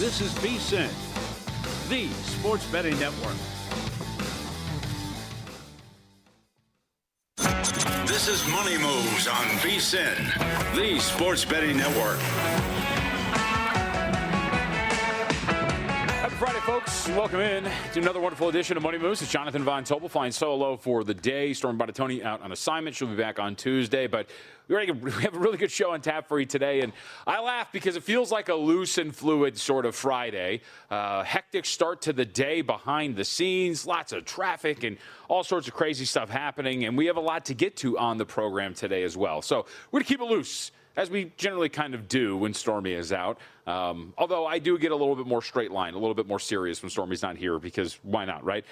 This is VSiN, the sports betting network. This is Money Moves on VSiN, the sports betting network. Happy Friday, folks. Welcome in to another wonderful edition of Money Moves. It's Jonathan Von Tobel flying solo for the day. Stormy Buonantony out on assignment. She'll be back on Tuesday, but we have a really good show on tap for you today. And I laugh because it feels like a loose and fluid sort of Friday. Hectic start to the day behind the scenes. Lots of traffic and all sorts of crazy stuff happening. And we have a lot to get to on the program today as well. So we're going to keep it loose, as we generally kind of do when Stormy is out. Although I do get a little bit more straight line, a little bit more serious when Stormy's not here, because why not, right?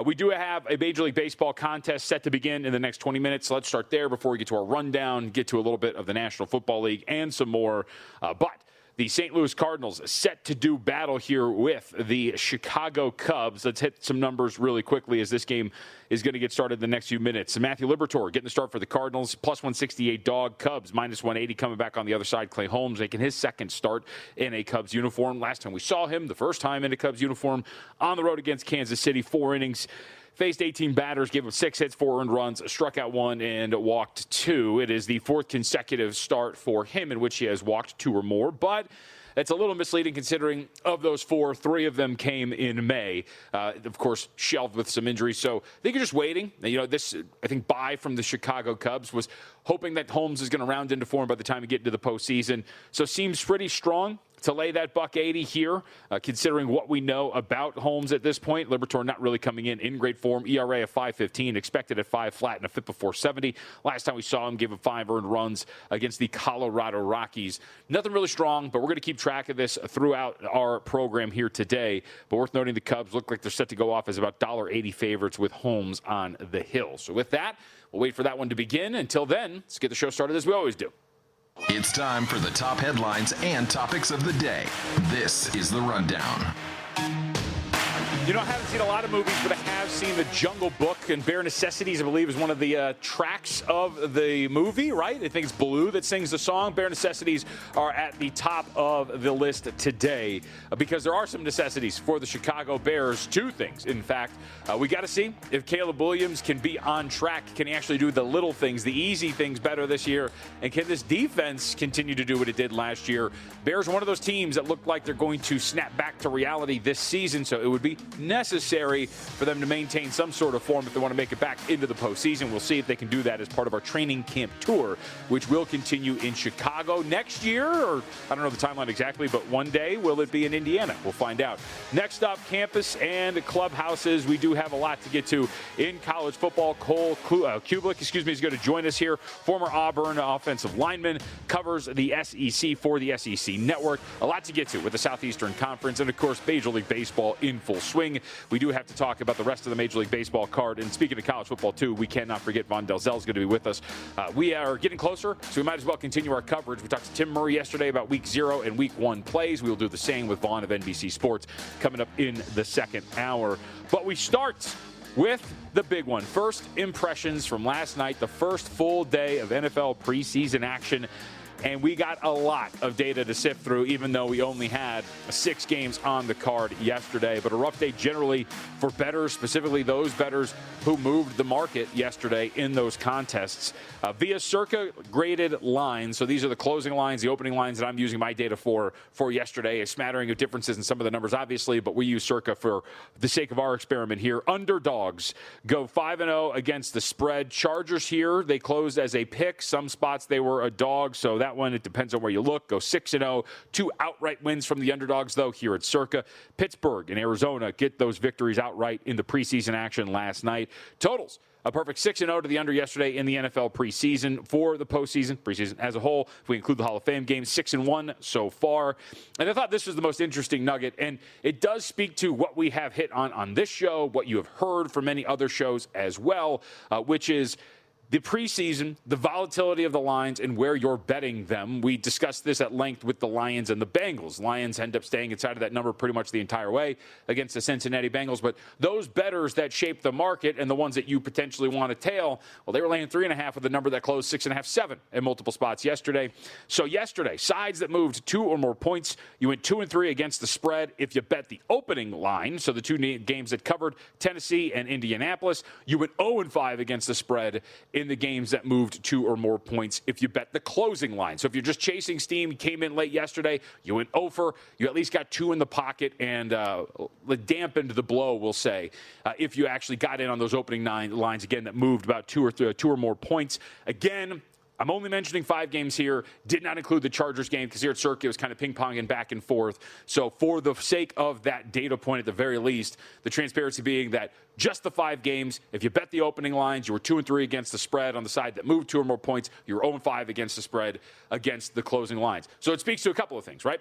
We do have a Major League Baseball contest set to begin in the next 20 minutes. So let's start there before we get to our rundown, get to a little bit of the National Football League and some more. But the St. Louis Cardinals set to do battle here with the Chicago Cubs. Let's hit some numbers really quickly as this game is going to get started in the next few minutes. Matthew Liberatore getting the start for the Cardinals, plus 168 dog. Cubs minus 180 coming back on the other side. Clay Holmes making his second start in a Cubs uniform. Last time we saw him, the first time in a Cubs uniform, on the road against Kansas City, 4 innings. Faced 18 batters, gave him 6 hits, 4 earned runs, struck out 1, and walked 2. It is the 4th consecutive start for him in which he has walked 2 or more, but that's a little misleading considering of those 4, 3 of them came in May. Of course, shelved with some injuries. So I think you're just waiting. You know, this, I think, buy from the Chicago Cubs was hoping that Holmes is going to round into form by the time you get into the postseason. So seems pretty strong to lay that $180 here, considering what we know about Holmes at this point. Liberatore not really coming in great form. ERA of 5.15, expected at 5 flat and a FIP of 470. Last time we saw him, gave him 5 earned runs against the Colorado Rockies. Nothing really strong, but we're going to keep track of this throughout our program here today. But worth noting, the Cubs look like they're set to go off as about $1.80 favorites with Holmes on the hill. So with that, we'll wait for that one to begin. Until then, let's get the show started as we always do. It's time for the top headlines and topics of the day. This is The Rundown. You know, I haven't seen a lot of movies, but I have seen The Jungle Book, and Bare Necessities, I believe, is one of the tracks of the movie, right? I think it's Baloo that sings the song. Bare Necessities are at the top of the list today because there are some necessities for the Chicago Bears. 2 things, in fact. We got to see if Caleb Williams can be on track. Can he actually do the little things, the easy things better this year? And can this defense continue to do what it did last year? Bears are one of those teams that look like they're going to snap back to reality this season, so it would be necessary for them to maintain some sort of form if they want to make it back into the postseason. We'll see if they can do that as part of our training camp tour, which will continue in Chicago next year, or I don't know the timeline exactly, but one day will it be in Indiana? We'll find out. Next up, campus and clubhouses. We do have a lot to get to in college football. Cole Cubelic, is going to join us here. Former Auburn offensive lineman, covers the SEC for the SEC Network. A lot to get to with the Southeastern Conference, and of course, Major League Baseball in full swing. We do have to talk about the rest of the Major League Baseball card. And speaking of college football, too, we cannot forget Von Delzell is going to be with us. We are getting closer, so we might as well continue our coverage. We talked to Tim Murray yesterday about Week 0 and Week 1 plays. We will do the same with Vaughn of NBC Sports coming up in the second hour. But we start with the big one. First impressions from last night, the first full day of NFL preseason action. And we got a lot of data to sift through, even though we only had 6 games on the card yesterday. But a rough day generally for bettors, specifically those bettors who moved the market yesterday in those contests. Via Circa graded lines, so these are the closing lines, the opening lines that I'm using my data for yesterday. A smattering of differences in some of the numbers, obviously, but we use Circa for the sake of our experiment here. Underdogs go 5-0 against the spread. Chargers here, they closed as a pick. Some spots they were a dog, so that one, it depends on where you look. Go 6-0. 2 outright wins from the underdogs, though, here at Circa. Pittsburgh and Arizona get those victories outright in the preseason action last night. Totals, a perfect 6-0 to the under yesterday in the NFL preseason. For the preseason as a whole, if we include the Hall of Fame games, 6-1 so far. And I thought this was the most interesting nugget, and it does speak to what we have hit on this show, what you have heard from many other shows as well, which is the preseason, the volatility of the lines, and where you're betting them. We discussed this at length with the Lions and the Bengals. Lions end up staying inside of that number pretty much the entire way against the Cincinnati Bengals. But those bettors that shape the market and the ones that you potentially want to tail, well, they were laying 3.5 with a number that closed 6.5, 7 in multiple spots yesterday. So yesterday, sides that moved 2 or more points, you went 2-3 against the spread. If you bet the opening line, so the 2 games that covered Tennessee and Indianapolis, you went 0-5 against the spread in the games that moved 2 or more points if you bet the closing line. So if you're just chasing steam, you came in late yesterday, you went over, you at least got 2 in the pocket and dampened the blow, we'll say, if you actually got in on those opening 9 lines, again, that moved about 2 or more points. Again, I'm only mentioning 5 games here. Did not include the Chargers game because here at Circuit it was kind of ping-ponging back and forth. So for the sake of that data point at the very least, the transparency being that just the 5 games, if you bet the opening lines, you were 2-3 against the spread on the side that moved 2 or more points. You were 0-5 against the spread against the closing lines. So it speaks to a couple of things, right?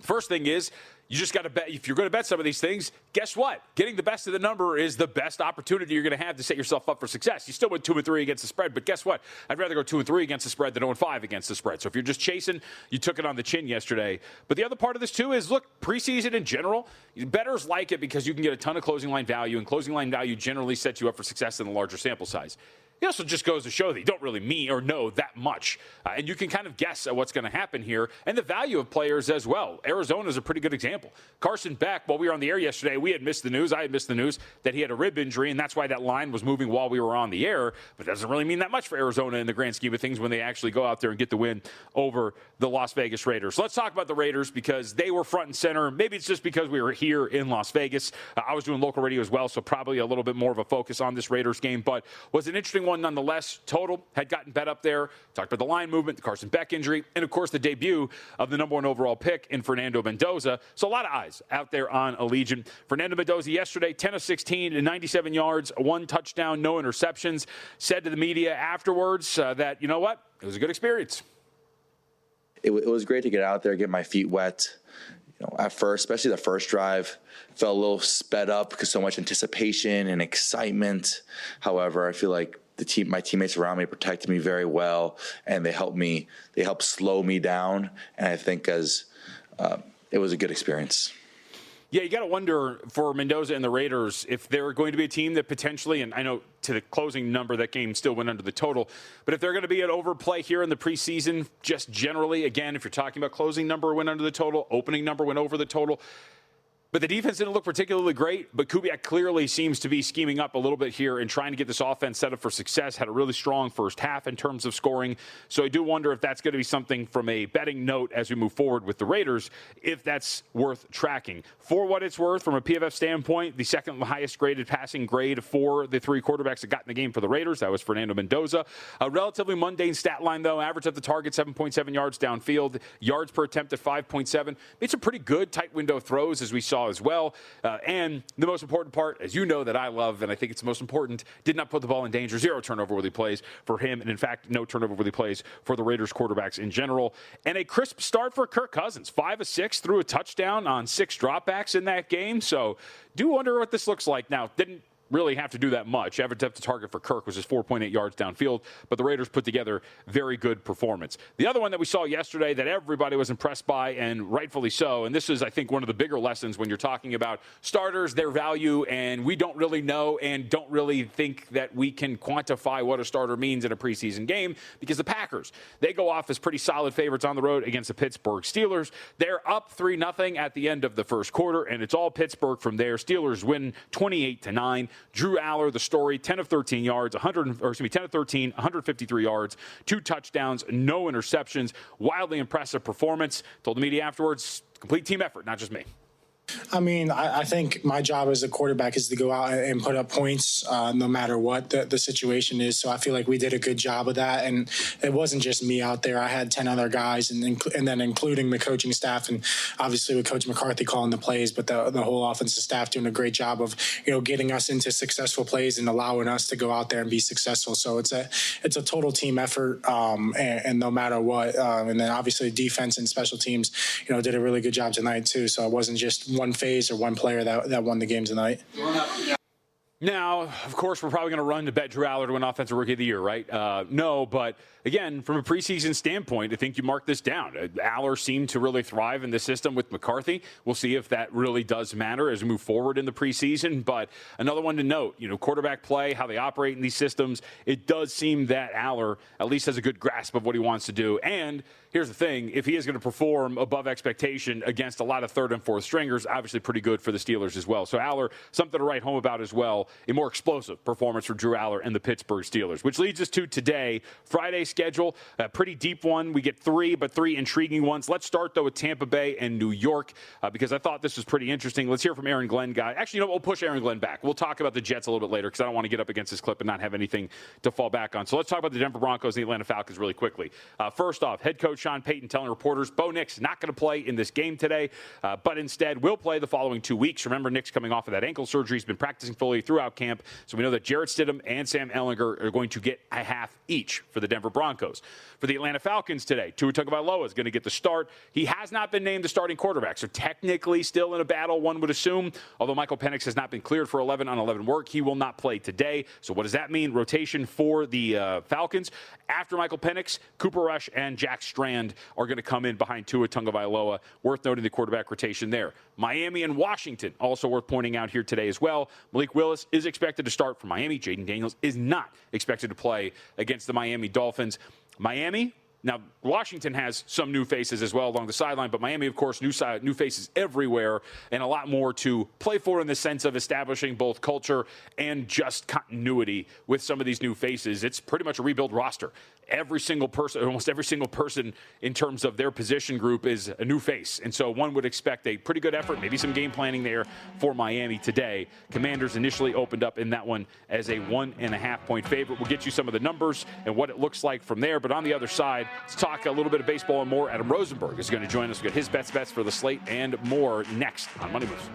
First thing is, you just got to bet. If you're going to bet some of these things, guess what? Getting the best of the number is the best opportunity you're going to have to set yourself up for success. You still went 2-3 against the spread, but guess what? I'd rather go 2-3 against the spread than 0-5 against the spread. So if you're just chasing, you took it on the chin yesterday. But the other part of this, too, is, look, preseason in general, bettors like it because you can get a ton of closing line value, and closing line value generally sets you up for success in a larger sample size. It also just goes to show that you don't really mean or know that much. And you can kind of guess at what's going to happen here and the value of players as well. Arizona is a pretty good example. Carson Beck, while we were on the air yesterday, we had missed the news. I had missed the news that he had a rib injury, and that's why that line was moving while we were on the air. But it doesn't really mean that much for Arizona in the grand scheme of things when they actually go out there and get the win over the Las Vegas Raiders. So let's talk about the Raiders because they were front and center. Maybe it's just because we were here in Las Vegas. I was doing local radio as well, so probably a little bit more of a focus on this Raiders game. But was an interesting one nonetheless. Total had gotten bet up there. Talked about the line movement, the Carson Beck injury, and, of course, the debut of the number 1 overall pick in Fernando Mendoza. So a lot of eyes out there on Allegiant. Fernando Mendoza yesterday, 10 of 16 to 97 yards, 1 touchdown, no interceptions. Said to the media afterwards that, you know what, it was a good experience. It was great to get out there, get my feet wet. You know, at first, especially the first drive, felt a little sped up because so much anticipation and excitement. However, I feel like my teammates around me protected me very well, and they helped slow me down. And I think it was a good experience. Yeah, you got to wonder for Mendoza and the Raiders if they're going to be a team that potentially, and I know to the closing number, that game still went under the total, but if they're going to be an overplay here in the preseason, just generally, again, if you're talking about closing number went under the total, opening number went over the total. But the defense didn't look particularly great, but Cubelic clearly seems to be scheming up a little bit here and trying to get this offense set up for success. Had a really strong first half in terms of scoring. So I do wonder if that's going to be something from a betting note as we move forward with the Raiders, if that's worth tracking. For what it's worth, from a PFF standpoint, the second highest graded passing grade for the 3 quarterbacks that got in the game for the Raiders, that was Fernando Mendoza. A relatively mundane stat line, though. Average at the target, 7.7 yards downfield. Yards per attempt at 5.7. Made some pretty good tight window throws, as we saw as well. And the most important part, as you know, that I love, and I think it's the most important, did not put the ball in danger. 0 turnover-worthy plays for him, and in fact, no turnover-worthy plays for the Raiders quarterbacks in general. And a crisp start for Kirk Cousins. 5 of 6, threw a touchdown on 6 dropbacks in that game. So do wonder what this looks like. Now, didn't really have to do that much. Average depth to target for Kirk was just 4.8 yards downfield, but the Raiders put together very good performance. The other one that we saw yesterday that everybody was impressed by, and rightfully so, and this is, I think, one of the bigger lessons when you're talking about starters, their value, and we don't really know and don't really think that we can quantify what a starter means in a preseason game, because the Packers, they go off as pretty solid favorites on the road against the Pittsburgh Steelers. They're up 3-0 at the end of the first quarter, and it's all Pittsburgh from there. Steelers win 28-9. Drew Aller, the story, 10 of 13 yards, 10 of 13, 153 yards, 2 touchdowns, no interceptions. Wildly impressive performance. Told the media afterwards, complete team effort, not just me. I mean, I think my job as a quarterback is to go out and put up points no matter what the situation is. So I feel like we did a good job of that. And it wasn't just me out there. I had 10 other guys, and then including the coaching staff, and obviously with Coach McCarthy calling the plays, but the whole offensive staff doing a great job of, getting us into successful plays and allowing us to go out there and be successful. So it's a total team effort, and no matter what. And then obviously defense and special teams, did a really good job tonight too. So it wasn't just one phase or one player that won the game tonight. Now, of course, we're probably going to run to bet Drew Aller to win Offensive Rookie of the Year, right? No, but again, from a preseason standpoint, I think you mark this down. Aller seemed to really thrive in the system with McCarthy. We'll see if that really does matter as we move forward in the preseason. But another one to note, quarterback play, how they operate in these systems, it does seem that Aller at least has a good grasp of what he wants to do. And here's the thing, if he is going to perform above expectation against a lot of third and fourth stringers, obviously pretty good for the Steelers as well. So Aller, something to write home about as well. A more explosive performance for Drew Aller and the Pittsburgh Steelers, which leads us to today, Friday schedule, a pretty deep one. We get three intriguing ones. Let's start, though, with Tampa Bay and New York because I thought this was pretty interesting. Let's hear from Aaron Glenn, guy. Actually, we'll push Aaron Glenn back. We'll talk about the Jets a little bit later because I don't want to get up against this clip and not have anything to fall back on. So let's talk about the Denver Broncos and the Atlanta Falcons really quickly. First off, head coach Sean Payton telling reporters Bo Nix not going to play in this game today, but instead will play the following 2 weeks. Remember, Nix coming off of that ankle surgery. He's been practicing fully throughout camp. So we know that Jarrett Stidham and Sam Ehlinger are going to get a half each for the Denver Broncos. For the Atlanta Falcons today, Tua Tagovailoa is going to get the start. He has not been named the starting quarterback, so technically still in a battle, one would assume. Although Michael Penix has not been cleared for 11-on-11 work, he will not play today. So what does that mean? Rotation for the Falcons. After Michael Penix, Cooper Rush and Jack Strand are going to come in behind Tua Tagovailoa. Worth noting the quarterback rotation there. Miami and Washington, also worth pointing out here today as well. Malik Willis is expected to start for Miami. Jaden Daniels is not expected to play against the Miami Dolphins. Miami, now Washington has some new faces as well along the sideline, but Miami, of course, new faces everywhere and a lot more to play for in the sense of establishing both culture and just continuity with some of these new faces. It's pretty much a rebuild roster. Almost every single person in terms of their position group is a new face. And so one would expect a pretty good effort, maybe some game planning there for Miami today. Commanders initially opened up in that one as a 1.5-point favorite. We'll get you some of the numbers and what it looks like from there. But on the other side, let's talk a little bit of baseball and more. Adam Rosenberg is going to join us. We'll get his bets for the slate and more next on Money Moves.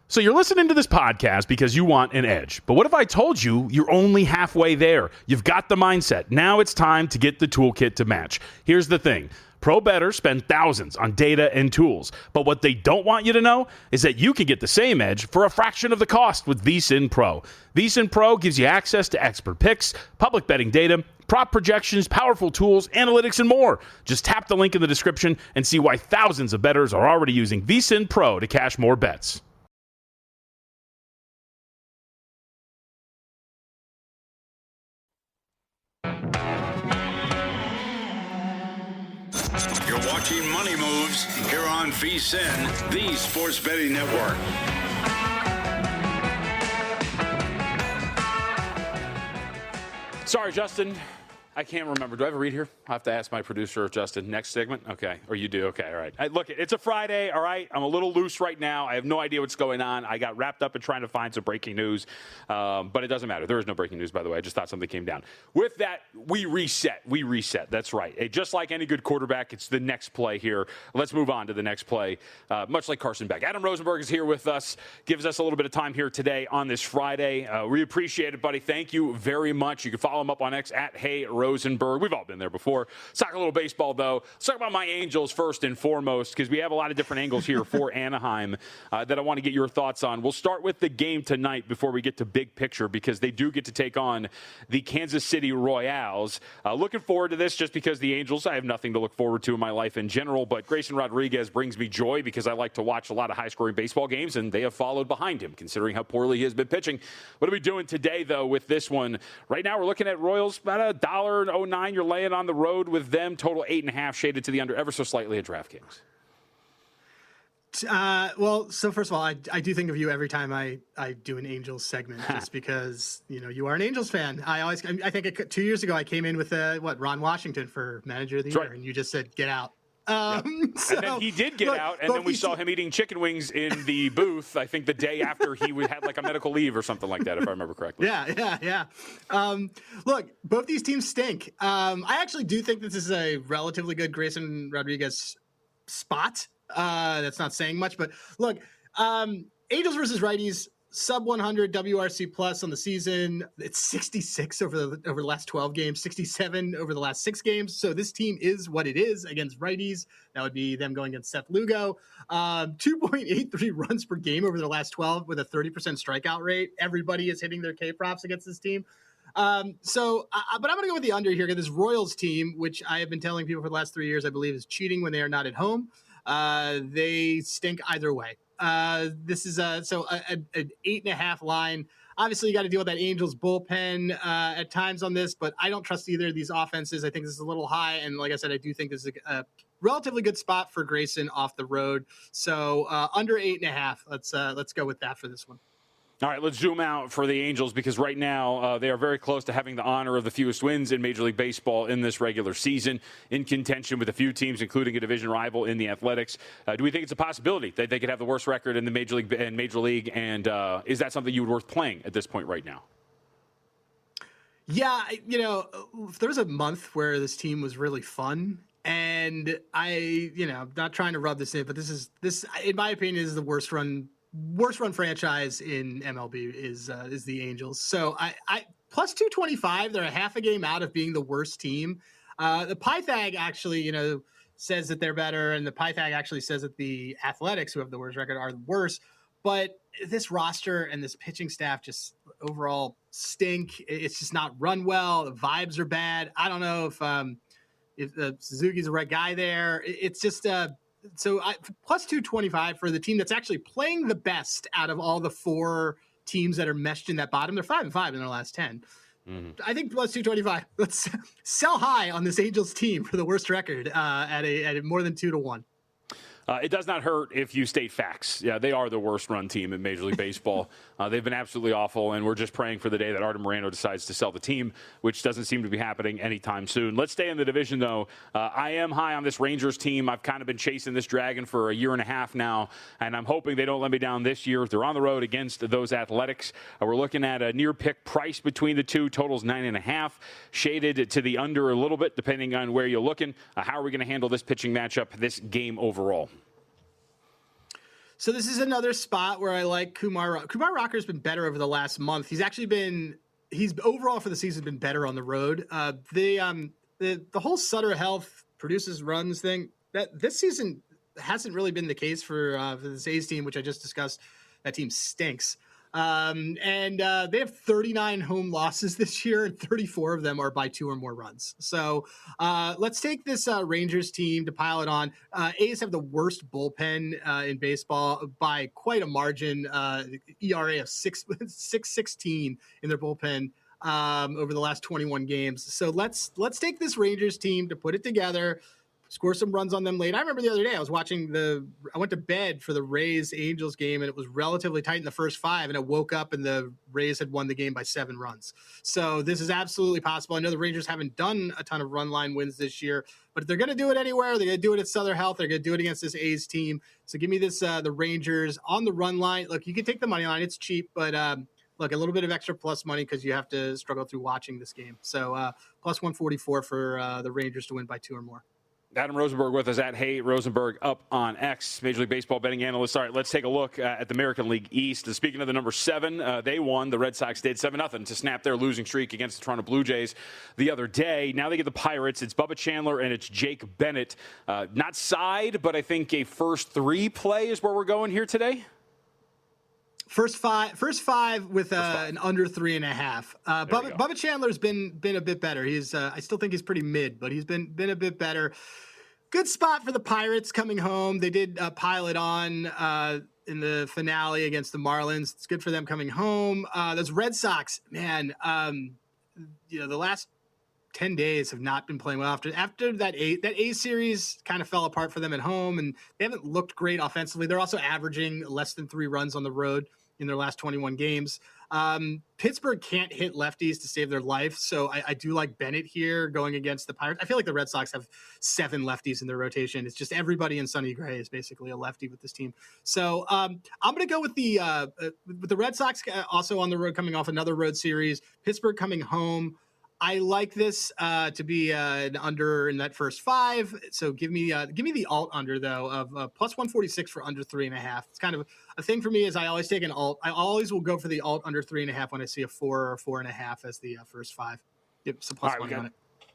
So you're listening to this podcast because you want an edge. But what if I told you you're only halfway there? You've got the mindset. Now it's time to get the toolkit to match. Here's the thing. Pro bettors spend thousands on data and tools. But what they don't want you to know is that you can get the same edge for a fraction of the cost with VSiN Pro. VSiN Pro gives you access to expert picks, public betting data, prop projections, powerful tools, analytics, and more. Just tap the link in the description and see why thousands of bettors are already using VSiN Pro to cash more bets. You're watching Money Moves here on VSiN, the Sports Betting Network. Sorry, Justin. I can't remember. Do I have a read here? I have to ask my producer, Justin. Next segment? Okay. Or you do? Okay. All right. Look, it's a Friday. All right. I'm a little loose right now. I have no idea what's going on. I got wrapped up in trying to find some breaking news. But it doesn't matter. There is no breaking news, by the way. I just thought something came down. With that, we reset. That's right. Just like any good quarterback, it's the next play here. Let's move on to the next play. Much like Carson Beck. Adam Rosenberg is here with us. Gives us a little bit of time here today on this Friday. We appreciate it, buddy. Thank you very much. You can follow him up on X at Hey Rosenberg. We've all been there before. Let's talk a little baseball, though. Let's talk about my Angels first and foremost, because we have a lot of different angles here for Anaheim that I want to get your thoughts on. We'll start with the game tonight before we get to big picture, because they do get to take on the Kansas City Royals. Looking forward to this just because the Angels, I have nothing to look forward to in my life in general, but Grayson Rodriguez brings me joy because I like to watch a lot of high-scoring baseball games, and they have followed behind him, considering how poorly he has been pitching. What are we doing today, though, with this one? Right now, we're looking at Royals about $1.09. You're laying on the road with them. Total 8.5, shaded to the under ever so slightly at DraftKings. Well, so first of all, I do think of you every time I do an Angels segment, just because, you are an Angels fan. I think 2 years ago I came in with Ron Washington for manager of the year, right, and you just said, get out. So, and then he did get out, and then we saw him eating chicken wings in the booth, I think the day after he had like a medical leave or something like that, if I remember correctly. Yeah. Look, both these teams stink. I actually do think this is a relatively good Grayson Rodriguez spot. That's not saying much, but look, Angels versus righties, sub 100 WRC plus on the season. It's 66 over the last 12 games, 67 over the last 6 games. So this team is what it is against righties. That would be them going against Seth Lugo. 2.83 runs per game over the last 12 with a 30% strikeout rate. Everybody is hitting their K props against this team. But I'm going to go with the under here because this Royals team, which I have been telling people for the last 3 years, I believe is cheating when they are not at home. They stink either way. This is an 8.5 line. Obviously, you got to deal with that Angels bullpen at times on this, but I don't trust either of these offenses. I think this is a little high, and like I said, I do think this is a relatively good spot for Grayson off the road. So under 8.5. Let's go with that for this one. All right, let's zoom out for the Angels because right now they are very close to having the honor of the fewest wins in Major League Baseball in this regular season, in contention with a few teams, including a division rival in the Athletics. Do we think it's a possibility that they could have the worst record in the Major League? And is that something you would worth playing at this point right now? Yeah, if there was a month where this team was really fun, and I'm not trying to rub this in, but this, in my opinion, is the worst run franchise in MLB is the Angels. So I plus 225. They're a half a game out of being the worst team. The Pythag actually, says that they're better, and the Pythag actually says that the Athletics, who have the worst record, are worse. But this roster and this pitching staff just overall stink. It's just not run well. The vibes are bad. I don't know if Suzuki's the right guy there. It's just plus 225 for the team that's actually playing the best out of all the 4 teams that are meshed in that bottom. They're 5-5 in their last 10. Mm-hmm. I think plus 225. Let's sell high on this Angels team for the worst record at a more than 2-1. It does not hurt if you state facts. Yeah, they are the worst run team in Major League Baseball. They've been absolutely awful, and we're just praying for the day that Artem Moreno decides to sell the team, which doesn't seem to be happening anytime soon. Let's stay in the division, though. I am high on this Rangers team. I've kind of been chasing this Dragon for a year and a half now, and I'm hoping they don't let me down this year. They're on the road against those Athletics. We're looking at a near-pick price between the two. Totals 9.5, shaded to the under a little bit, depending on where you're looking. How are we going to handle this pitching matchup, this game overall? So this is another spot where I like Kumar. Kumar Rocker's been better over the last month. He's overall for the season been better on the road. The whole Sutter Health produces runs thing, that this season hasn't really been the case for this A's team, which I just discussed. That team stinks. They have 39 home losses this year, and 34 of them are by 2 or more runs. So let's take this Rangers team to pile it on. A's have the worst bullpen in baseball by quite a margin. ERA of 6.16 in their bullpen over the last 21 games. So let's take this Rangers team to put it together, score some runs on them late. I remember the other day I went to bed for the Rays-Angels game, and it was relatively tight in the first 5, and I woke up and the Rays had won the game by 7 runs. So this is absolutely possible. I know the Rangers haven't done a ton of run line wins this year, but if they're going to do it anywhere, they're going to do it at Southern Health. They're going to do it against this A's team. So give me this, the Rangers on the run line. Look, you can take the money line. It's cheap, but look, a little bit of extra plus money because you have to struggle through watching this game. So plus 144 for the Rangers to win by 2 or more. Adam Rosenberg with us at Hey Rosenberg up on X, Major League Baseball betting analyst. All right, let's take a look at the American League East. Speaking of the number 7, they won. The Red Sox did 7-0 to snap their losing streak against the Toronto Blue Jays the other day. Now they get the Pirates. It's Bubba Chandler and it's Jake Bennett. Not side, but I think a first 3 play is where we're going here today. First five with an under 3.5. Bubba Chandler's been a bit better. He's I still think he's pretty mid, but he's been a bit better. Good spot for the Pirates coming home. They did pile it on in the finale against the Marlins. It's good for them coming home. Those Red Sox, man, the last 10 days have not been playing well. After that A series kind of fell apart for them at home, and they haven't looked great offensively. They're also averaging less than 3 runs on the road in their last 21 games. Pittsburgh can't hit lefties to save their life, so I do like Bennett here going against the Pirates. I feel like the Red Sox have 7 lefties in their rotation. It's just everybody in Sonny Gray is basically a lefty with this team. So I'm going to go with the Red Sox also on the road coming off another road series. Pittsburgh coming home. I like this to be an under in that first 5. So give me the alt under though of plus 146 for under 3.5. It's kind of a thing for me is I always take an alt. I always will go for the alt under 3.5 when I see a 4 or 4.5 as the first 5. Yep, so plus money on it.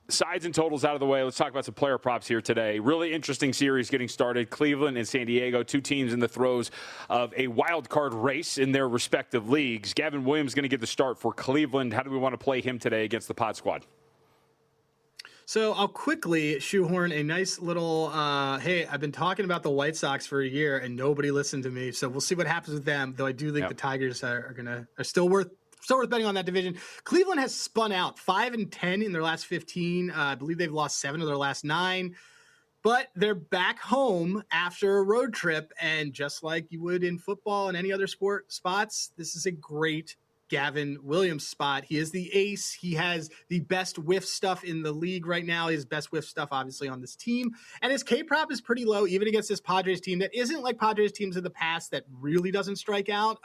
Sides and totals out of the way. Let's talk about some player props here today. Really interesting series getting started. Cleveland and San Diego, 2 teams in the throes of a wild card race in their respective leagues. Gavin Williams going to get the start for Cleveland. How do we want to play him today against the Pod Squad? So I'll quickly shoehorn a nice little, hey, I've been talking about the White Sox for a year and nobody listened to me. So we'll see what happens with them, though I do think the Tigers are still worth betting on that division. Cleveland has spun out 5-10 in their last 15. I believe they've lost 7 of their last 9. But they're back home after a road trip. And just like you would in football and any other sport spots, this is a great Gavin Williams spot. He is the ace. He has the best whiff stuff in the league right now. His best whiff stuff, obviously, on this team. And his K-prop is pretty low, even against this Padres team that isn't like Padres teams of the past that really doesn't strike out.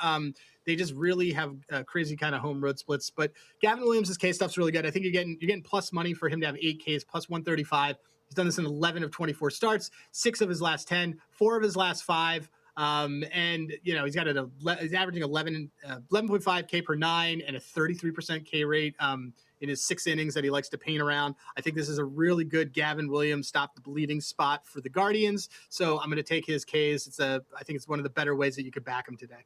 They just really have crazy kind of home road splits. But Gavin Williams' K stuff's really good. I think you're getting plus money for him to have 8 Ks, plus 135. He's done this in 11 of 24 starts, 6 of his last 10, 4 of his last 5. And you know, he's averaging 11.5 K per 9 and a 33% K rate in his 6 innings that he likes to paint around. I think this is a really good Gavin Williams stop the bleeding spot for the Guardians. So I'm going to take his Ks. I think it's one of the better ways that you could back him today.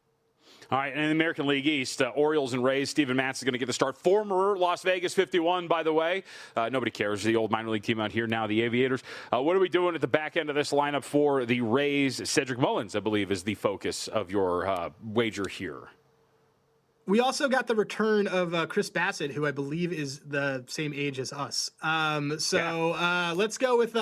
All right, and in the American League East, Orioles and Rays, Steven Matz is going to get the start. Former Las Vegas 51, by the way. Nobody cares. The old minor league team out here now, the Aviators. What are we doing at the back end of this lineup for the Rays? Cedric Mullins, I believe, is the focus of your wager here. We also got the return of Chris Bassett, who I believe is the same age as us. Let's go with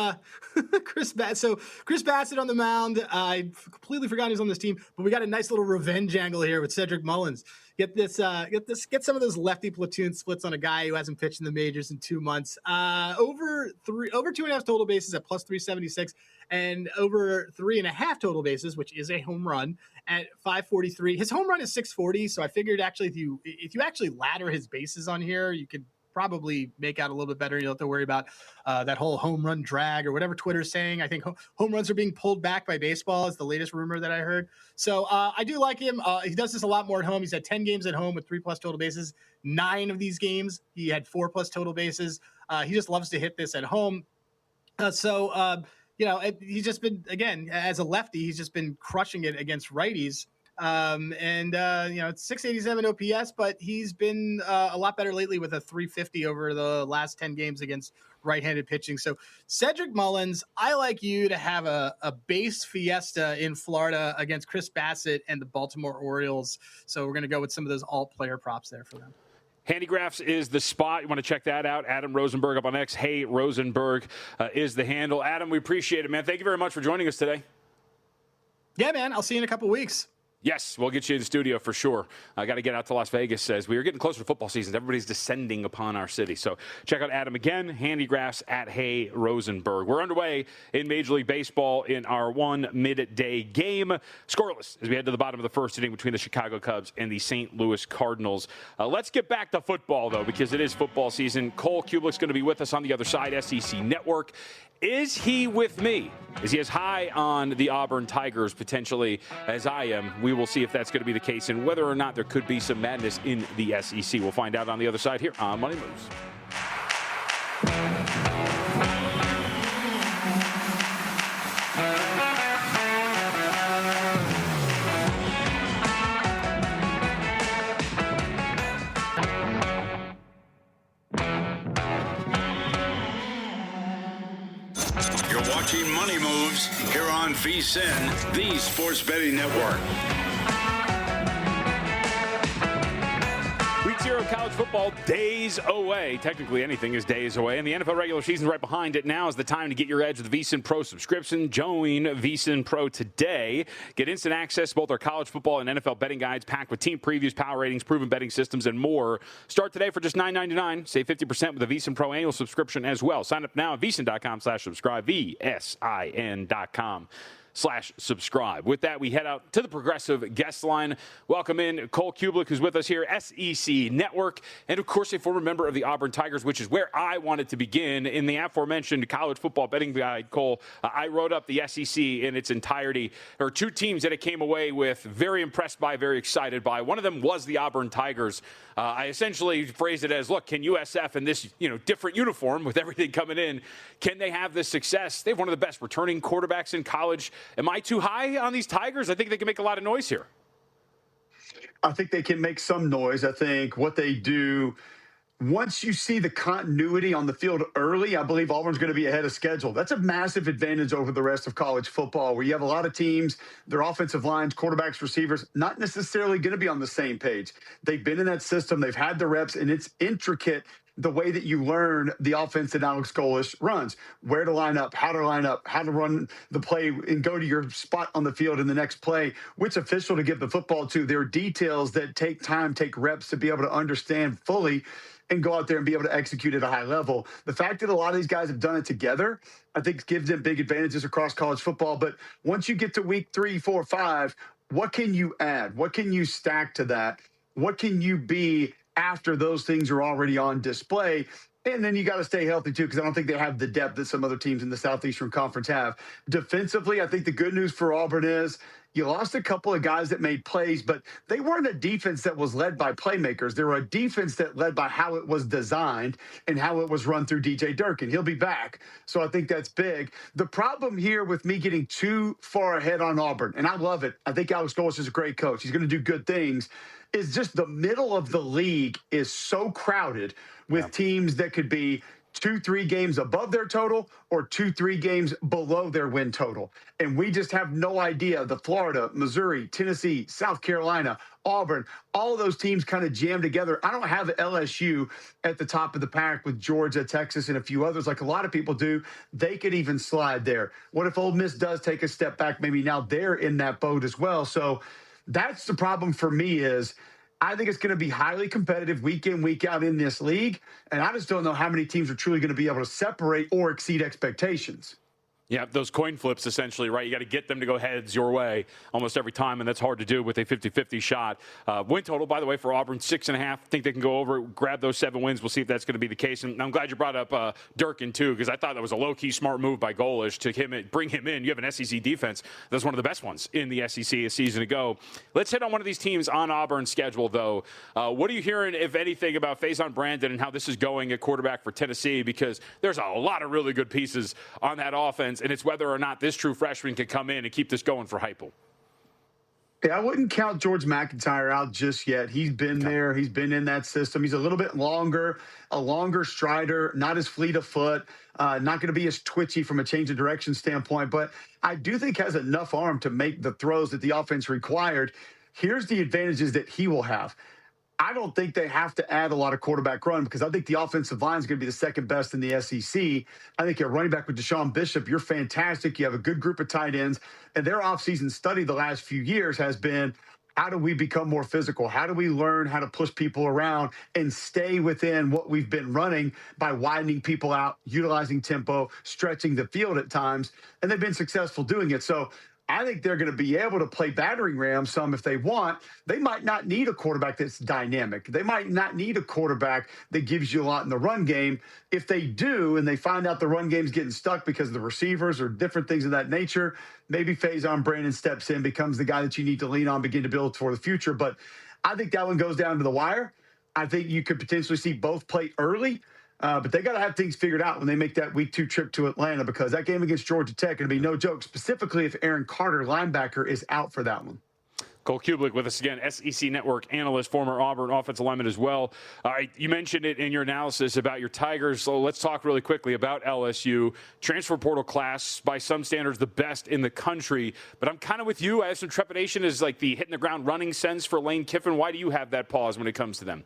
Chris Bassett. So Chris Bassett on the mound. I completely forgot he's on this team, but we got a nice little revenge angle here with Cedric Mullins. Get some of those lefty platoon splits on a guy who hasn't pitched in the majors in 2 months. Over 2.5 total bases at plus 376, and over 3.5 total bases, which is a home run, at 543. His home run is 640, so I figured actually if you actually ladder his bases on here, you could probably make out a little bit better. You don't have to worry about that whole home run drag or whatever Twitter's saying. I think home runs are being pulled back by baseball is the latest rumor that I heard. So I do like him. He does this a lot more at home. He's had 10 games at home with 3+ total bases. 9 of these games, he had 4+ total bases. He just loves to hit this at home. He's just been, again, as a lefty, he's just been crushing it against righties. It's 687 OPS, but he's been a lot better lately with a 350 over the last 10 games against right-handed pitching. So Cedric Mullins, I like you to have a base fiesta in Florida against Chris Bassett and the Baltimore Orioles. So we're going to go with some of those alt player props there for them. Handigraphs is the spot. You want to check that out. Adam Rosenberg up on X. Hey, Rosenberg is the handle. Adam, we appreciate it, man. Thank you very much for joining us today. Yeah, man. I'll see you in a couple weeks. Yes, we'll get you in the studio for sure. I got to get out to Las Vegas as we are getting closer to football season. Everybody's descending upon our city. So check out Adam again, Handigraphs at Hey Rosenberg. We're underway in Major League Baseball in our 1 midday game. Scoreless as we head to the bottom of the first inning between the Chicago Cubs and the St. Louis Cardinals. Let's get back to football, though, because it is football season. Cole Cubelic's going to be with us on the other side, SEC Network. Is he with me? Is he as high on the Auburn Tigers potentially as I am? We will see if that's going to be the case and whether or not there could be some madness in the SEC. We'll find out on the other side here on Money Moves. Watching Money Moves here on VSiN, the Sports Betting Network. Week 0 college football days away. Technically, anything is days away. And the NFL regular season right behind it. Now is the time to get your edge with the VSiN Pro subscription. Join VSiN Pro today. Get instant access to both our college football and NFL betting guides packed with team previews, power ratings, proven betting systems, and more. Start today for just $9.99. Save 50% with a VSiN Pro annual subscription as well. Sign up now at VSiN.com/subscribe, VSIN.com/subscribe. YouTube.com/subscribe. With that, we head out to the Progressive guest line. Welcome in Cole Cubelic, who's with us here, SEC Network, and of course a former member of the Auburn Tigers, which is where I wanted to begin. In the aforementioned college football betting guide, Cole, I wrote up the SEC in its entirety. There are two teams that it came away with, very impressed by, very excited by. One of them was the Auburn Tigers. I essentially phrased it as, look, can USF in this different uniform with everything coming in, can they have this success? They have one of the best returning quarterbacks in college. Am I too high on these Tigers? I think they can make a lot of noise here. I think they can make some noise. I think what they do, once you see the continuity on the field early, I believe Auburn's going to be ahead of schedule. That's a massive advantage over the rest of college football, where you have a lot of teams, their offensive lines, quarterbacks, receivers, not necessarily going to be on the same page. They've been in that system. They've had the reps, and it's intricate the way that you learn the offense that Alex Golesh runs, where to line up, how to run the play and go to your spot on the field in the next play, which official to give the football to. There are details that take time, take reps to be able to understand fully and go out there and be able to execute at a high level. The fact that a lot of these guys have done it together, I think gives them big advantages across college football. But once you get to week 3, 4, 5, what can you add? What can you stack to that? What can you be after those things are already on display? And then you got to stay healthy, too, because I don't think they have the depth that some other teams in the Southeastern Conference have. Defensively, I think the good news for Auburn is you lost a couple of guys that made plays, but they weren't a defense that was led by playmakers. They were a defense that led by how it was designed and how it was run through DJ Durkin. He'll be back, so I think that's big. The problem here with me getting too far ahead on Auburn, and I love it. I think Alex Golesh is a great coach. He's going to do good things. Is just the middle of the league is so crowded with teams that could be 2-3 games above their total or 2-3 games below their win total. And we just have no idea. The Florida, Missouri, Tennessee, South Carolina, Auburn, all those teams kind of jam together. I don't have LSU at the top of the pack with Georgia, Texas, and a few others like a lot of people do. They could even slide there. What if Ole Miss does take a step back? Maybe now they're in that boat as well. So that's the problem for me is I think it's going to be highly competitive week in, week out in this league. And I just don't know how many teams are truly going to be able to separate or exceed expectations. Yeah, those coin flips, essentially, right? You got to get them to go heads your way almost every time, and that's hard to do with a 50-50 shot. Win total, by the way, for Auburn, 6.5. Think they can go over, grab those 7 wins. We'll see if that's going to be the case. And I'm glad you brought up Durkin, too, because I thought that was a low-key smart move by Golesh to bring him in. You have an SEC defense that's one of the best ones in the SEC a season ago. Let's hit on one of these teams on Auburn's schedule, though. What are you hearing, if anything, about Faison Brandon and how this is going at quarterback for Tennessee? Because there's a lot of really good pieces on that offense, and it's whether or not this true freshman can come in and keep this going for Heupel. Yeah, I wouldn't count George McIntyre out just yet. He's been there. He's been in that system. He's a little bit longer, a longer strider, not as fleet of foot, not going to be as twitchy from a change of direction standpoint, but I do think has enough arm to make the throws that the offense required. Here's the advantages that he will have. I don't think they have to add a lot of quarterback run because I think the offensive line is going to be the second best in the SEC. I think you're running back with Deshaun Bishop. You're fantastic. You have a good group of tight ends. And their offseason study the last few years has been, how do we become more physical? How do we learn how to push people around and stay within what we've been running by widening people out, utilizing tempo, stretching the field at times? And they've been successful doing it. So I think they're going to be able to play battering ram some if they want. They might not need a quarterback that's dynamic. They might not need a quarterback that gives you a lot in the run game. If they do, and they find out the run game's getting stuck because of the receivers or different things of that nature, maybe Faison Brandon steps in, becomes the guy that you need to lean on, begin to build for the future. But I think that one goes down to the wire. I think you could potentially see both play early. But they got to have things figured out when they make that week 2 trip to Atlanta, because that game against Georgia Tech going to be no joke, specifically if Aaron Carter, linebacker, is out for that one. Cole Cubelic with us again, SEC Network analyst, former Auburn offensive lineman as well. All right, you mentioned it in your analysis about your Tigers, so let's talk really quickly about LSU. Transfer portal class, by some standards, the best in the country. But I'm kind of with you. I have some trepidation as like the hitting the ground running sense for Lane Kiffin. Why do you have that pause when it comes to them?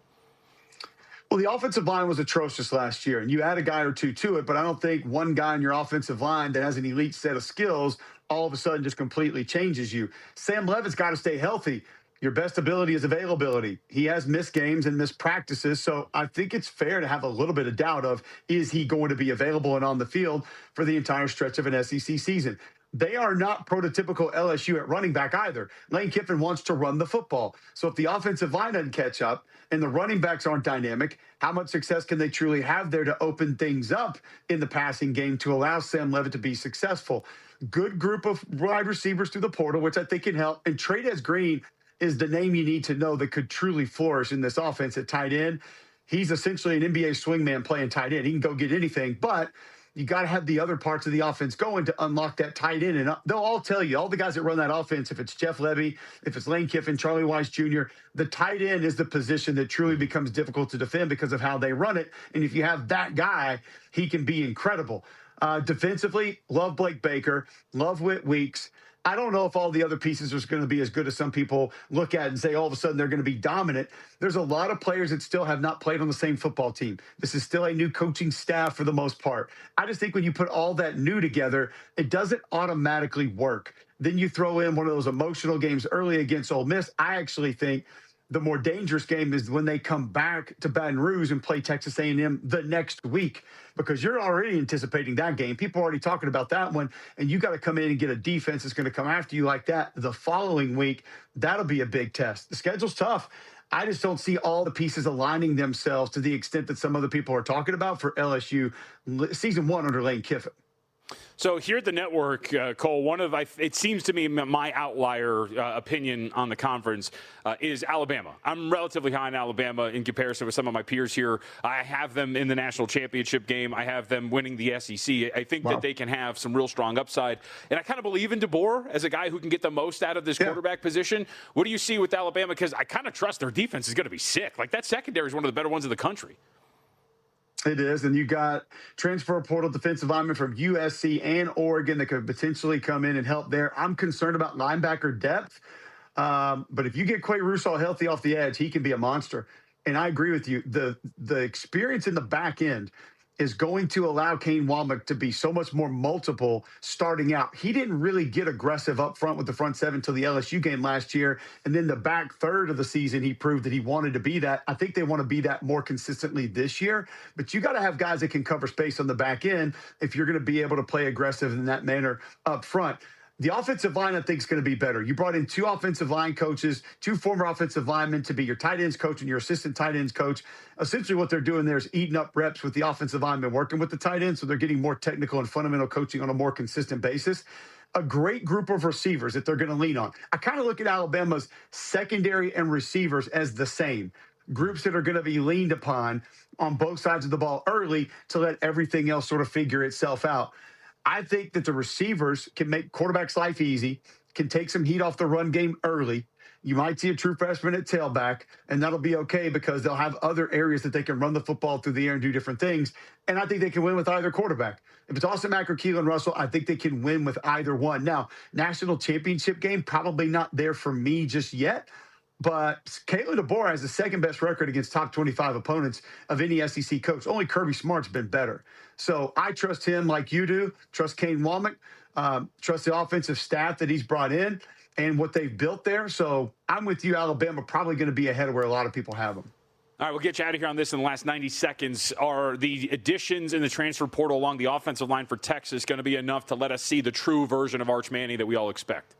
Well, the offensive line was atrocious last year, and you add a guy or two to it, but I don't think one guy in your offensive line that has an elite set of skills all of a sudden just completely changes you. Sam Levitt's got to stay healthy. Your best ability is availability. He has missed games and missed practices, so I think it's fair to have a little bit of doubt of, is he going to be available and on the field for the entire stretch of an SEC season? They are not prototypical LSU at running back either. Lane Kiffin wants to run the football. So if the offensive line doesn't catch up and the running backs aren't dynamic, how much success can they truly have there to open things up in the passing game to allow Sam Levitt to be successful? Good group of wide receivers through the portal, which I think can help. And Trey'Dez Green is the name you need to know that could truly flourish in this offense at tight end. He's essentially an NBA swingman playing tight end. He can go get anything, but you got to have the other parts of the offense going to unlock that tight end. And they'll all tell you, all the guys that run that offense, if it's Jeff Levy, if it's Lane Kiffin, Charlie Weiss Jr., the tight end is the position that truly becomes difficult to defend because of how they run it. And if you have that guy, he can be incredible. Defensively, love Blake Baker, love Whit Weeks. I don't know if all the other pieces are going to be as good as some people look at and say all of a sudden they're going to be dominant. There's a lot of players that still have not played on the same football team. This is still a new coaching staff for the most part. I just think when you put all that new together, it doesn't automatically work. Then you throw in one of those emotional games early against Ole Miss. I actually think the more dangerous game is when they come back to Baton Rouge and play Texas A&M the next week, because you're already anticipating that game. People are already talking about that one, and you got to come in and get a defense that's going to come after you like that the following week. That'll be a big test. The schedule's tough. I just don't see all the pieces aligning themselves to the extent that some other people are talking about for LSU season 1 under Lane Kiffin. So here at the network, Cole, it seems to me my outlier opinion on the conference is Alabama. I'm relatively high on Alabama in comparison with some of my peers here. I have them in the national championship game. I have them winning the SEC. I think that they can have some real strong upside. And I kind of believe in DeBoer as a guy who can get the most out of this quarterback position. What do you see with Alabama? Because I kind of trust their defense is going to be sick. Like, that secondary is one of the better ones in the country. It is, and you got transfer portal defensive linemen from USC and Oregon that could potentially come in and help there. I'm concerned about linebacker depth, but if you get Quay Russaw healthy off the edge, he can be a monster. And I agree with you. The experience in the back end is going to allow Kane Womack to be so much more multiple starting out. He didn't really get aggressive up front with the front seven until the LSU game last year. And then the back third of the season, he proved that he wanted to be that. I think they want to be that more consistently this year. But you got to have guys that can cover space on the back end if you're going to be able to play aggressive in that manner up front. The offensive line, I think, is going to be better. You brought in 2 offensive line coaches, 2 former offensive linemen to be your tight ends coach and your assistant tight ends coach. Essentially, what they're doing there is eating up reps with the offensive linemen working with the tight ends, so they're getting more technical and fundamental coaching on a more consistent basis. A great group of receivers that they're going to lean on. I kind of look at Alabama's secondary and receivers as the same. Groups that are going to be leaned upon on both sides of the ball early to let everything else sort of figure itself out. I think that the receivers can make quarterback's life easy, can take some heat off the run game early. You might see a true freshman at tailback, and that'll be okay because they'll have other areas that they can run the football through the air and do different things. And I think they can win with either quarterback. If it's Austin Mack or Keelan Russell, I think they can win with either one. Now, national championship game, probably not there for me just yet. But Kalen DeBoer has the second best record against top 25 opponents of any SEC coach. Only Kirby Smart's been better. So I trust him like you do. Trust Kane Womack. Trust the offensive staff that he's brought in and what they've built there. So I'm with you. Alabama probably going to be ahead of where a lot of people have them. All right, we'll get you out of here on this in the last 90 seconds. Are the additions in the transfer portal along the offensive line for Texas going to be enough to let us see the true version of Arch Manning that we all expect?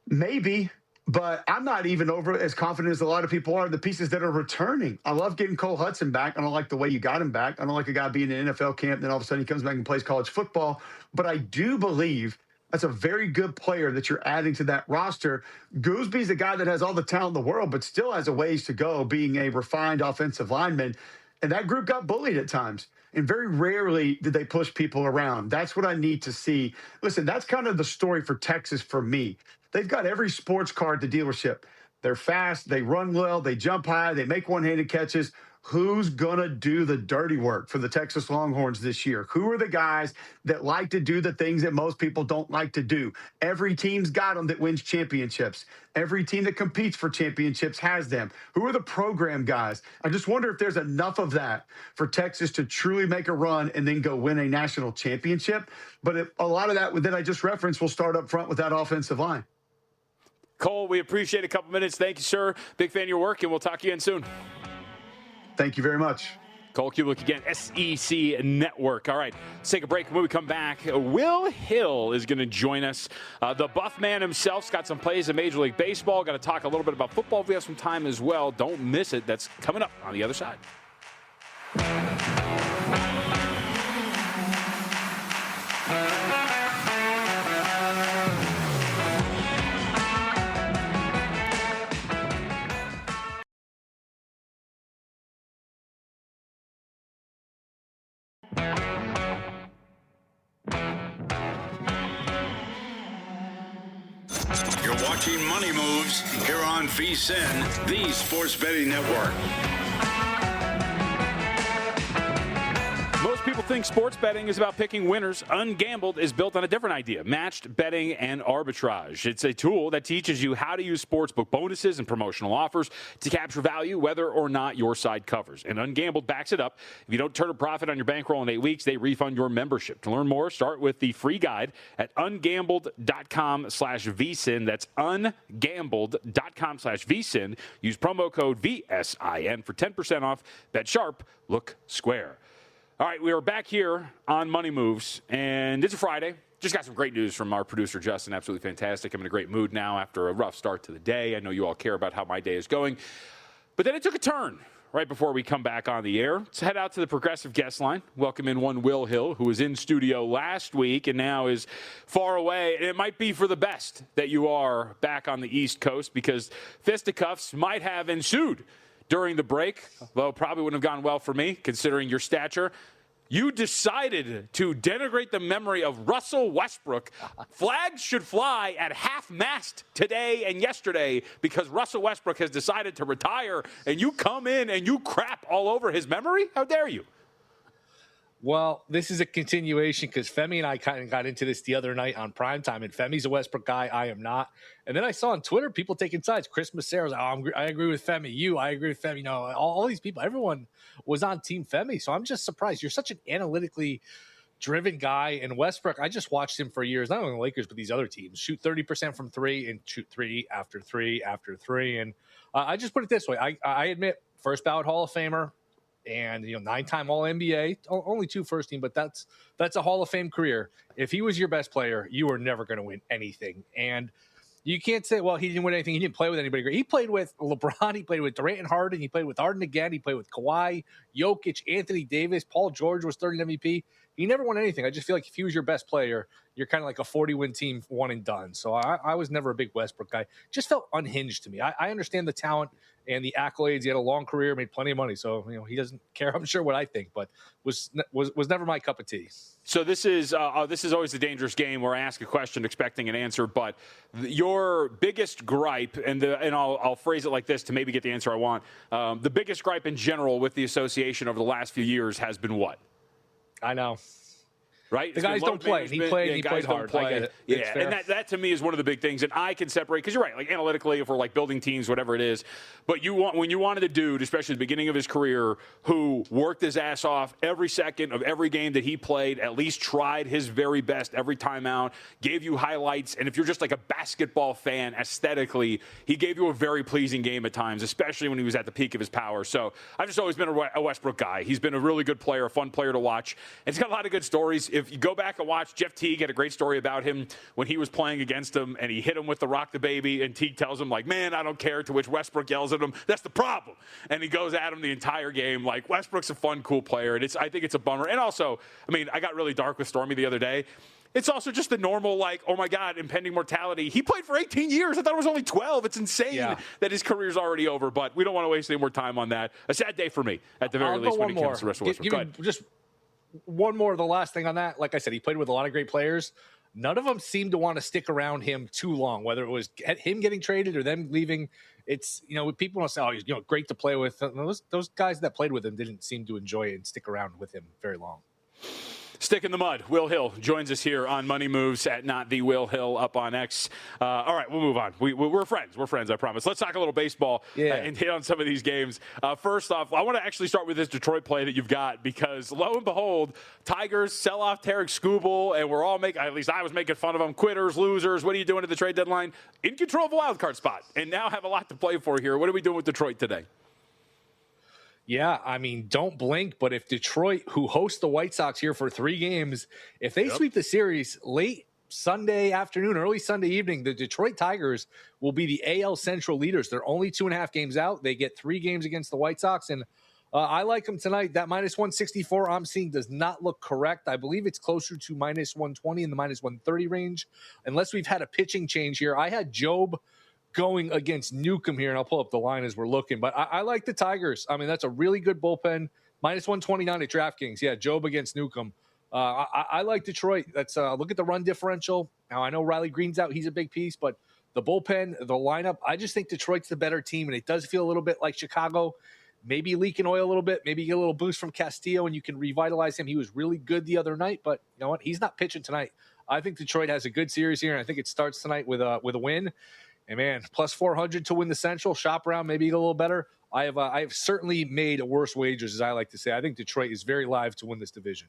Maybe. But I'm not even over as confident as a lot of people are in the pieces that are returning. I love getting Cole Hudson back. I don't like the way you got him back. I don't like a guy being in an NFL camp, then all of a sudden he comes back and plays college football. But I do believe that's a very good player that you're adding to that roster. Goosby's a guy that has all the talent in the world, but still has a ways to go being a refined offensive lineman. And that group got bullied at times. And very rarely did they push people around. That's what I need to see. Listen, that's kind of the story for Texas for me. They've got every sports car at the dealership. They're fast, they run well, they jump high, they make one-handed catches. Who's going to do the dirty work for the Texas Longhorns this year? Who are the guys that like to do the things that most people don't like to do? Every team's got them that wins championships. Every team that competes for championships has them. Who are the program guys? I just wonder if there's enough of that for Texas to truly make a run and then go win a national championship. But a lot of that that I just referenced will start up front with that offensive line. Cole, we appreciate a couple minutes. Thank you, sir. Big fan of your work, and we'll talk again soon. Thank you very much. Cole Cubelic again, SEC Network. All right, let's take a break. When we come back, Will Hill is going to join us. The buff man himself's got some plays in Major League Baseball. Got to talk a little bit about football if we have some time as well. Don't miss it. That's coming up on the other side. You're watching Money Moves here on VSiN, the Sports Betting Network. Most people think sports betting is about picking winners. Ungambled is built on a different idea, matched betting and arbitrage. It's a tool that teaches you how to use sportsbook bonuses and promotional offers to capture value whether or not your side covers. And Ungambled backs it up. If you don't turn a profit on your bankroll in 8 weeks, they refund your membership. To learn more, start with the free guide at ungambled.com/VSiN. That's ungambled.com/VSiN. Use promo code VSIN for 10% off. Bet sharp, look square. All right, we are back here on Money Moves, and it's a Friday. Just got some great news from our producer, Justin. Absolutely fantastic. I'm in a great mood now after a rough start to the day. I know you all care about how my day is going. But then it took a turn right before we come back on the air. Let's head out to the Progressive guest line. Welcome in one Will Hill, who was in studio last week and now is far away. And it might be for the best that you are back on the East Coast because fisticuffs might have ensued during the break, though probably wouldn't have gone well for me, considering your stature. You decided to denigrate the memory of Russell Westbrook. Flags should fly at half-mast today and yesterday because Russell Westbrook has decided to retire, and you come in and you crap all over his memory? How dare you? Well, this is a continuation because Femi and I kind of got into this the other night on primetime, and Femi's a Westbrook guy. I am not. And then I saw on Twitter people taking sides. Chris Macero's, I agree with Femi. I agree with Femi. You know, all these people, everyone was on Team Femi. So I'm just surprised. You're such an analytically driven guy. And Westbrook, I just watched him for years, not only the Lakers, but these other teams. Shoot 30% from three and shoot three after three after three. And I just put it this way. I admit, first ballot Hall of Famer. And, 9-time All-NBA, only 2 first team, but that's a Hall of Fame career. If he was your best player, you were never going to win anything. And you can't say, well, he didn't win anything. He didn't play with anybody great. He played with LeBron. He played with Durant and Harden. He played with Harden again. He played with Kawhi, Jokic, Anthony Davis. Paul George was third in MVP. He never won anything. I just feel like if he was your best player, you're kind of like a 40-win team, one and done. So I was never a big Westbrook guy. Just felt unhinged to me. I understand the talent and the accolades. He had a long career, made plenty of money. So, he doesn't care, I'm sure, what I think, but was never my cup of tea. So this is always the dangerous game where I ask a question expecting an answer, but your biggest gripe, and I'll phrase it like this to maybe get the answer I want, the biggest gripe in general with the association over the last few years has been what? I know. Right? The guys don't play. He played hard. I get it. Yeah, and that to me is one of the big things. And I can separate, because you're right, like analytically, if we're like building teams, whatever it is. But when you wanted a dude, especially at the beginning of his career, who worked his ass off every second of every game that he played, at least tried his very best every time out, gave you highlights. And if you're just like a basketball fan, aesthetically, he gave you a very pleasing game at times, especially when he was at the peak of his power. So I've just always been a Westbrook guy. He's been a really good player, a fun player to watch. And he's got a lot of good stories. If you go back and watch, Jeff Teague had a great story about him when he was playing against him, and he hit him with the rock the baby, and Teague tells him, like, man, I don't care, to which Westbrook yells at him, that's the problem. And he goes at him the entire game. Like, Westbrook's a fun, cool player, and I think it's a bummer. And also, I got really dark with Stormy the other day. It's also just the normal, like, oh, my God, impending mortality. He played for 18 years. I thought it was only 12. It's insane that his career's already over, but we don't want to waste any more time on that. A sad day for me, at the very least, when it comes to Russell Westbrook. Just one more, the last thing on that. Like I said, he played with a lot of great players. None of them seemed to want to stick around him too long, whether it was him getting traded or them leaving. It's, people want to say, oh, he's great to play with. Those guys that played with him didn't seem to enjoy it and stick around with him very long. Stick in the mud. Will Hill joins us here on Money Moves at Not the Will Hill up on X. All right, we'll move on. We're friends. We're friends, I promise. Let's talk a little baseball and hit on some of these games. First off, I want to actually start with this Detroit play that you've got because, lo and behold, Tigers sell off Tarek Skubal, and we're all at least I was making fun of them. Quitters, losers. What are you doing at the trade deadline? In control of a wild card spot, and now have a lot to play for here. What are we doing with Detroit today? Yeah, I mean, don't blink, but if Detroit, who hosts the White Sox here for 3 games, if they sweep the series late Sunday afternoon, early Sunday evening, the Detroit Tigers will be the AL Central leaders. They're only 2.5 games out. They get 3 games against the White Sox, and I like them tonight. That minus 164 I'm seeing does not look correct. I believe it's closer to minus 120 in the minus 130 range, unless we've had a pitching change here. I had Job going against Newcomb here, and I'll pull up the line as we're looking. But I like the Tigers. I mean, that's a really good bullpen. Minus 129 at DraftKings. Yeah, Job against Newcomb. I like Detroit. That's look at the run differential. Now, I know Riley Green's out. He's a big piece. But the bullpen, the lineup, I just think Detroit's the better team. And it does feel a little bit like Chicago. Maybe leaking oil a little bit. Maybe get a little boost from Castillo, and you can revitalize him. He was really good the other night. But you know what? He's not pitching tonight. I think Detroit has a good series here, and I think it starts tonight with a win. And man, plus 400 to win the Central. Shop around, maybe get a little better. I have certainly made worse wagers, as I like to say. I think Detroit is very live to win this division.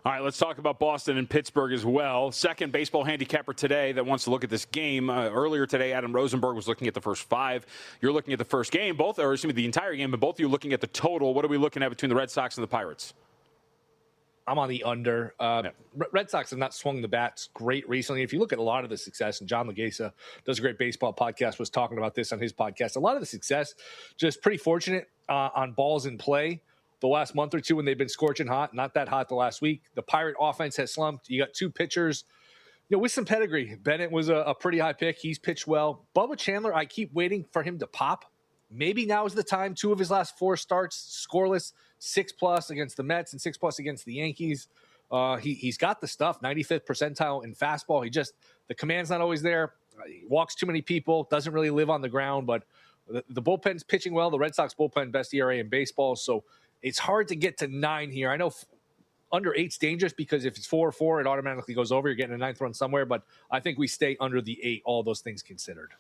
All right, let's talk about Boston and Pittsburgh as well. Second baseball handicapper today that wants to look at this game. Earlier today, Adam Rosenberg was looking at the first 5. You're looking at the first game, the entire game, but both of you looking at the total. What are we looking at between the Red Sox and the Pirates? I'm on the under. Red Sox have not swung the bats great recently. If you look at a lot of the success, and John Legasa does a great baseball podcast, was talking about this on his podcast. A lot of the success, just pretty fortunate on balls in play the last month or two when they've been scorching hot. Not that hot the last week. The Pirate offense has slumped. You got 2 pitchers, with some pedigree. Bennett was a pretty high pick. He's pitched well. Bubba Chandler, I keep waiting for him to pop. Maybe now is the time. 2 of his last 4 starts, scoreless, 6+ against the Mets and 6+ against the Yankees. He's got the stuff, 95th percentile in fastball. The command's not always there. He walks too many people, doesn't really live on the ground, but the bullpen's pitching well. The Red Sox bullpen, best ERA in baseball. So it's hard to get to 9 here. I know under 8's dangerous because if it's 4-4, it automatically goes over. You're getting a 9th run somewhere, but I think we stay under the 8, all those things considered.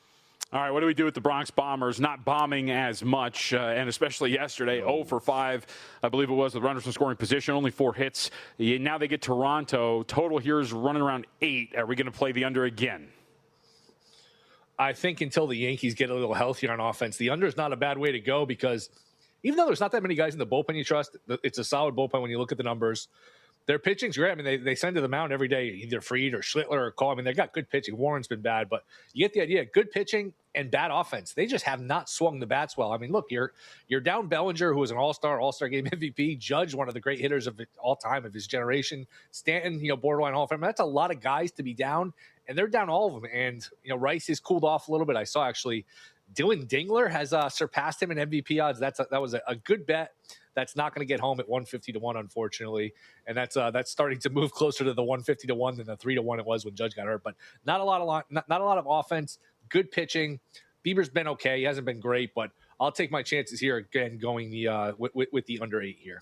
All right, what do we do with the Bronx Bombers not bombing as much, and especially yesterday, 0 for 5, I believe it was, with runners in scoring position, only 4 hits. Now they get Toronto. Total here is running around 8. Are we going to play the under again? I think until the Yankees get a little healthier on offense, the under is not a bad way to go because even though there's not that many guys in the bullpen you trust, it's a solid bullpen when you look at the numbers. Their pitching's great. I mean, they send to the mound every day, either Fried or Schlittler or Cole. I mean, they got good pitching. Warren's been bad, but you get the idea. Good pitching and bad offense. They just have not swung the bats well. I mean, look, you're down Bellinger, who was an all-star game MVP, Judge, one of the great hitters of all time of his generation, Stanton, borderline Hall of Fame. That's a lot of guys to be down, and they're down all of them. And, Rice has cooled off a little bit. I saw actually Dylan Dingler has surpassed him in MVP odds. That was a good bet. That's not going to get home at 150-1, unfortunately, and that's starting to move closer to the 150-1 than the 3-1 it was when Judge got hurt. But not a lot of offense. Good pitching. Bieber's been okay. He hasn't been great, but I'll take my chances here again, going with the under 8 here.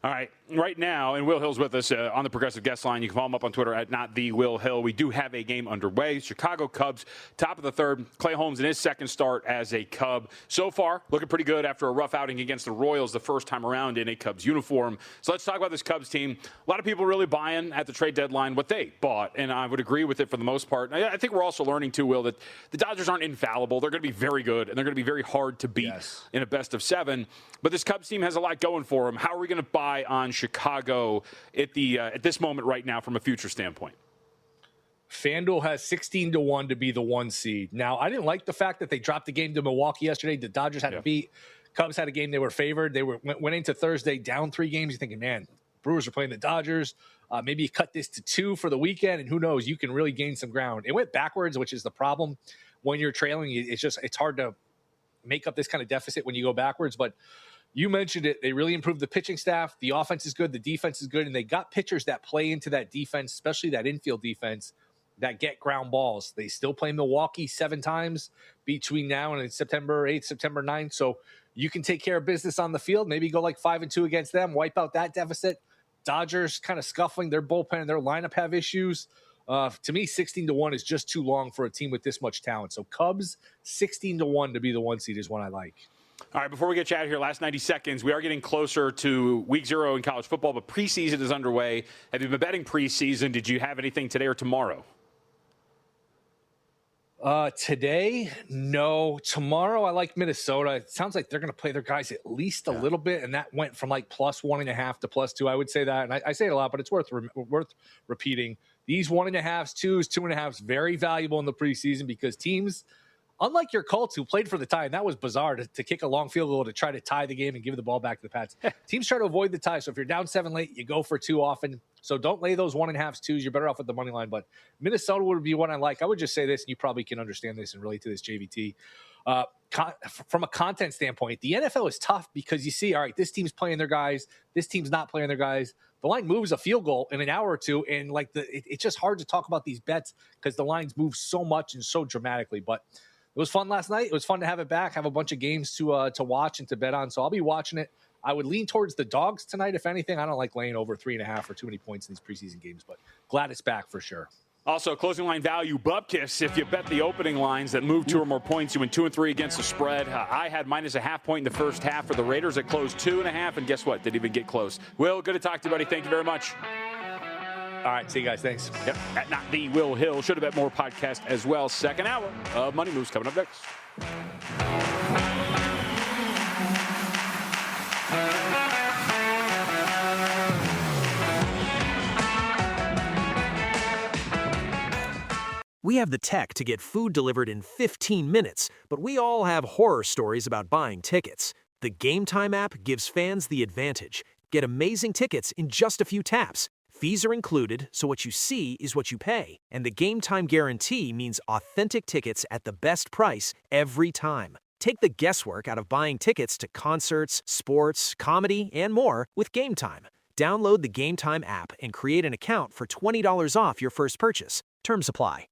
All right, right now, and Will Hill's with us on the Progressive Guest Line. You can follow him up on Twitter at @NotTheWillHill. We do have a game underway. Chicago Cubs, top of the 3rd. Clay Holmes in his second start as a Cub. So far, looking pretty good after a rough outing against the Royals the first time around in a Cubs uniform. So let's talk about this Cubs team. A lot of people really buying at the trade deadline what they bought, and I would agree with it for the most part. I think we're also learning, too, Will, that the Dodgers aren't infallible. They're going to be very good, and they're going to be very hard to beat in a best-of-7. But this Cubs team has a lot going for them. How are we going to buy on Chicago at this moment right now from a future standpoint? FanDuel has 16-1 to be the 1 seed. Now, I didn't like the fact that they dropped the game to Milwaukee yesterday. The Dodgers had to beat. Cubs had a game they were favored. They went into Thursday down 3 games. You're thinking, man, Brewers are playing the Dodgers. Maybe you cut this to 2 for the weekend, and who knows, you can really gain some ground. It went backwards, which is the problem when you're trailing. It's hard to make up this kind of deficit when you go backwards, but you mentioned it. They really improved the pitching staff. The offense is good. The defense is good. And they got pitchers that play into that defense, especially that infield defense, that get ground balls. They still play Milwaukee 7 times between now and September 8th, September 9th. So you can take care of business on the field. Maybe go like 5-2 against them, wipe out that deficit. Dodgers kind of scuffling. Their bullpen and their lineup have issues. To me, 16-1 is just too long for a team with this much talent. So Cubs, 16-1 to be the 1 seed is one I like. All right, before we get you out of here, last 90 seconds, we are getting closer to week 0 in college football, but preseason is underway. Have you been betting preseason? Did you have anything today or tomorrow? Today, no. Tomorrow, I like Minnesota. It sounds like they're going to play their guys at least a little bit, and that went from like +1.5 to +2. I would say that, and I say it a lot, but it's worth repeating. These 1.5s, 2s, 2.5s, very valuable in the preseason because teams, unlike your Colts, who played for the tie, and that was bizarre to kick a long field goal to try to tie the game and give the ball back to the Pats. Teams try to avoid the tie. So if you're down 7 late, you go for 2 often. So don't lay those 1.5s, 2s. You're better off with the money line. But Minnesota would be one I like. I would just say this, and you probably can understand this and relate to this, JVT. From a content standpoint, the NFL is tough because you see, all right, this team's playing their guys. This team's not playing their guys. The line moves a field goal in an hour or two, and like it's just hard to talk about these bets because the lines move so much and so dramatically. But it was fun last night. It was fun to have it back, have a bunch of games to watch and to bet on. So I'll be watching it. I would lean towards the dogs tonight, if anything. I don't like laying over 3.5 or too many points in these preseason games, but glad it's back for sure. Also, closing line value, Bupkis. If you bet the opening lines that move 2 or more points, you win 2 and 3 against the spread. I had -0.5 point in the first half for the Raiders. It closed 2.5, and guess what? Didn't even get close. Will, good to talk to you, buddy. Thank you very much. All right, see you guys. Thanks. Yep, at Not the Will Hill. Should have bet more podcast as well. Second hour of Money Moves coming up next. We have the tech to get food delivered in 15 minutes, but we all have horror stories about buying tickets. The Game Time app gives fans the advantage. Get amazing tickets in just a few taps. Fees are included, so what you see is what you pay. And the Game Time guarantee means authentic tickets at the best price every time. Take the guesswork out of buying tickets to concerts, sports, comedy, and more with Game Time. Download the Game Time app and create an account for $20 off your first purchase. Terms apply.